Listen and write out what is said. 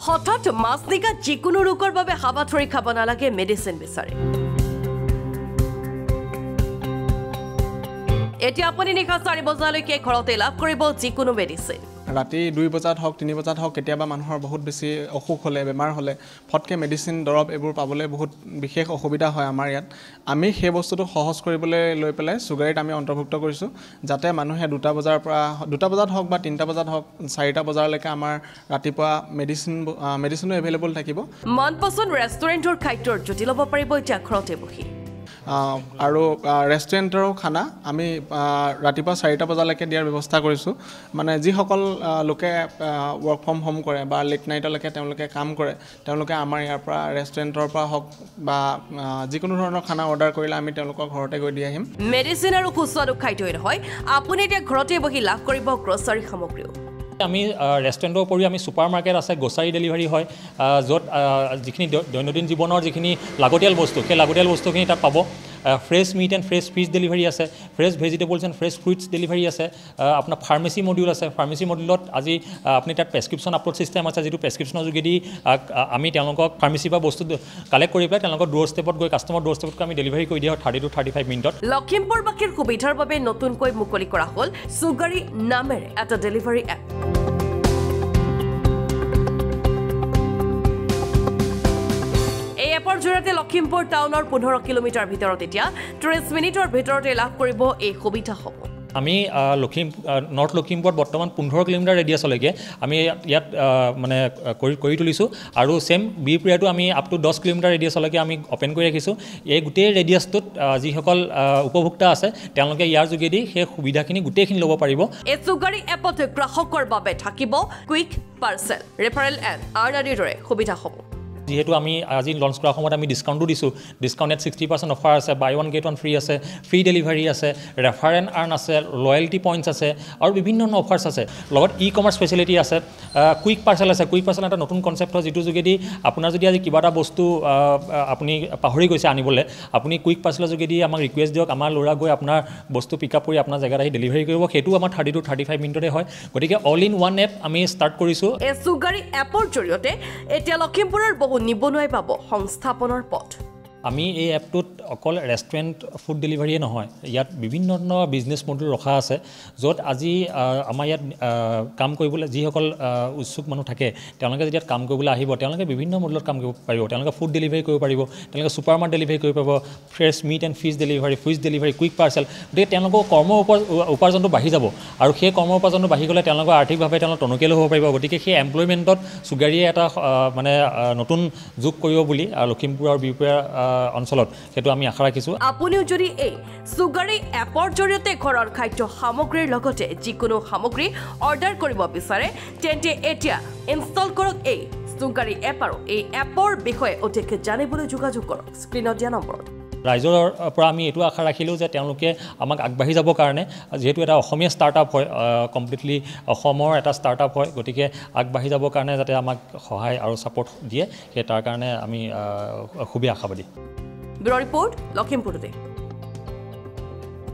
হঠাৎ মাছনিকা যিকোনো ৰোগৰ বাবে হাবাথৰি খাব নালাগে মেডিচিন বিচাৰে এতিয়া আপুনি নিশা 4 বজালৈকে ঘৰতে লাভ কৰিব যিকোনো মেডিচিন ৰাতি 2 বজাত হওক 3 বজাত হওক কেতিয়াবা মানুহৰ বহুত বেছি অসুখ হলে বেমাৰ হলে ফটকে মেডিচিন দৰব এবোৰ পাবলৈ বহুত বিশেষ অসুবিধা হয় আমাৰ ইয়াত আমি সেই বস্তুটো সহজ কৰিবলৈ লৈ পেলাই সুগাৰীত আমি অন্তৰ্ভুক্ত কৰিছো যাতে মানুহে 2টা বজাৰ পৰা 2টা বজাত হওক বা 3টা বজাত হওক 4টা বজালৈকে আমাৰ ৰাতিপুৱা মেডিচিনো এভেইলেবল থাকিব মনপছন্দ ৰেষ্টুৰেণ্টৰ খাদ্যৰ জুতি ল'ব পাৰিব এতিয়া ঘৰতে বহি আৰু ৰেষ্টুৰেণ্টৰ খানা আমি ৰাতিপুৱা 4টা বজালৈকে দিয়াৰ ব্যৱস্থা কৰিছো মানে যিসকল লোকে ৱৰ্ক ফ্ৰম হোম কৰে বা লেট নাইটলৈকে তেওঁলোকে কাম কৰে তেওঁলোকে আমাৰ ইয়াৰ পৰা ৰেষ্টুৰেণ্টৰ পৰা হওক বা যিকোনো ধৰণৰ খানা অৰ্ডাৰ কৰিলে আমি তেওঁলোকৰ ঘৰতে গৈ দি আহিম মেডিচিন আৰু সুস্বাদু খাদ্যই নহয় আপুনি এতিয়া ঘৰতে বহি লাভ কৰিব গ্ৰছাৰী সামগ্ৰীও আমি ৰেষ্টুৰেণ্টৰ উপৰিও আমি ছুপাৰ মাৰ্কেট আছে গ্ৰছাৰী ডেলিভাৰী হয় য'ত যিখিনি দৈনন্দিন জীৱনৰ যিখিনি লাগতিয়াল বস্তু সেই লাগতিয়াল বস্তুখিনি তাত পাব fresh meat and fresh fish delivery আছে fresh vegetables and fresh fruits delivery আছে আপোনাৰ ফাৰ্মেচি মডিউল আছে ফাৰ্মেচি মডিউলত আজি আপুনি তাত প্ৰেছক্ৰিপশ্যন আপলোড ছিষ্টেম আছে যিটো প্ৰেছক্ৰিপশ্যনৰ যোগেদি আমি তেওঁলোকক ফাৰ্মেচিৰ পৰা বস্তু কালেক্ট কৰি পেলাই তেওঁলোকৰ ড'ৰ ষ্টেপত গৈ কাষ্টমাৰ ড'ৰ ষ্টেপত আমি ডেলিভাৰী কৰি দিয়া 30 to 35 মিনিটত লখিমপুৰবাসীৰ সুবিধাৰ বাবে নতুনকৈ মুকলি কৰা হ'ল সুগাৰী নামেৰে এটা ডেলিভাৰী এপ এপৰ জৰিয়তে লখিমপুৰ টাউনৰ 15 কিলোমিটাৰ ভিতৰত এতিয়া 30 মিনিটৰ ভিতৰতে লাভ কৰিব এই সুবিধাসমূহ আমি নৰ্থ লখিমপুৰত বৰ্তমান 15 কিলোমিটাৰ ৰেডিয়াছলৈকে আমি ইয়াত মানে কৰি তুলিছোঁ আৰু ছেম বি প্ৰিয়াটো আমি আপ টু 10 কিলোমিটাৰ ৰেডিয়াছলৈকে আমি অপেন কৰি ৰাখিছোঁ এই গোটেই ৰেডিয়াছটোত যিসকল উপভোক্তা আছে তেওঁলোকে ইয়াৰ যোগেদি সেই সুবিধাখিনি গোটেইখিনি ল'ব পাৰিব এই সুগাৰী এপত গ্ৰাহকৰ বাবে থাকিব কুইক পাৰ্চেল ৰেফাৰেল এণ্ড আৰ্নাৰীৰ দৰে সুবিধাসমূহ যেহেতু আমি আজি লঞ্চ কৰাৰ সময়ত আমি ডিছকাউণ্টো দিছোঁ ডিছকাউণ্টেড 60% অফাৰ আছে বাই 1 get 1 ফ্ৰী আছে ফ্ৰী ডেলিভাৰী আছে ৰেফাৰ এণ্ড আৰ্ণ আছে লয়েলটি পইণ্টছ আছে আৰু বিভিন্ন ধৰণৰ অফাৰ্ছ আছে লগত ই-কমাৰ্চ ফেচিলিটি আছে কুইক পাৰ্চেল আছে কুইক পাৰ্চেল এটা নতুন কনচেপ্ট হয় যিটো যোগেদি আপোনাৰ যদি আজি কিবা এটা বস্তু আপুনি পাহৰি গৈছে আনিবলৈ আপুনি কুইক পাৰ্চেলৰ যোগেদি আমাক ৰিকুৱেষ্ট দিয়ক আমাৰ ল'ৰা গৈ আপোনাৰ বস্তু পিক আপ কৰি আপোনাৰ জেগাত আহি ডেলিভাৰী কৰিব সেইটো আমাৰ 30 to 35 মিনিটতে হয় গতিকে অল ইন ওৱান এপ আমি ষ্টাৰ্ট কৰিছোঁ এই সুগাৰী এপৰ জৰিয়তে এতিয়া লখিমপুৰৰ বহু নিবনুৱাই পাব সংস্থাপনৰ পথ আমি এই এপটোত অকল ৰেষ্টুৰেণ্ট ফুড ডেলিভাৰীয়ে নহয় ইয়াত বিভিন্ন ধৰণৰ বিজনেছ মডেল ৰখা আছে য'ত আজি আমাৰ ইয়াত কাম কৰিবলৈ যিসকল উৎসুক মানুহ থাকে তেওঁলোকে যেতিয়া কাম কৰিবলৈ আহিব তেওঁলোকে বিভিন্ন মডেলত কাম কৰিব পাৰিব তেওঁলোকে ফুড ডেলিভাৰী কৰিব পাৰিব তেওঁলোকে ছুপাৰ মাৰ্কেট ডেলিভাৰী কৰিব পাৰিব fresh meat and fish delivery fish delivery quick parcel গতিকে তেওঁলোকৰ উপাৰ্জনটো বাঢ়ি যাব আৰু সেই উপাৰ্জনটো বাঢ়ি গ'লে তেওঁলোকৰ আৰ্থিকভাৱে তেওঁলোক টনকিয়ালো হ'ব পাৰিব গতিকে সেই এমপ্লয়মেণ্টত সুগাৰীয়ে এটা মানে নতুন যোগ কৰিব বুলি লখিমপুৰ আৰু বিহপুৰীয়া অঞ্চলত সেইটো আমি আশা ৰাখিছোঁ আপুনিও যদি এই সুগাৰী এপৰ জৰিয়তে ঘৰৰ খাদ্য সামগ্ৰীৰ লগতে যিকোনো সামগ্ৰী অৰ্ডাৰ কৰিব বিচাৰে তেন্তে এতিয়া ইনষ্টল কৰক এই সুগাৰী এপ আৰু এই এপৰ বিষয়ে অধিক জানিবলৈ যোগাযোগ কৰক স্ক্ৰীনত দিয়া নম্বৰত ৰাইজৰ পৰা আমি এইটো আশা ৰাখিলোঁ যে তেওঁলোকে আমাক আগবাঢ়ি যাবৰ কাৰণে যিহেতু এটা অসমীয়া ষ্টাৰ্টআপ হয় কমপ্লিটলি অসমৰ এটা ষ্টাৰ্টআপ হয় গতিকে আগবাঢ়ি যাবৰ কাৰণে যাতে আমাক সহায় আৰু ছাপোৰ্ট দিয়ে সেই তাৰ কাৰণে আমি খুবেই আশাবাদী ব্যুৰ ৰিপৰ্ট লখিমপুৰ টুডে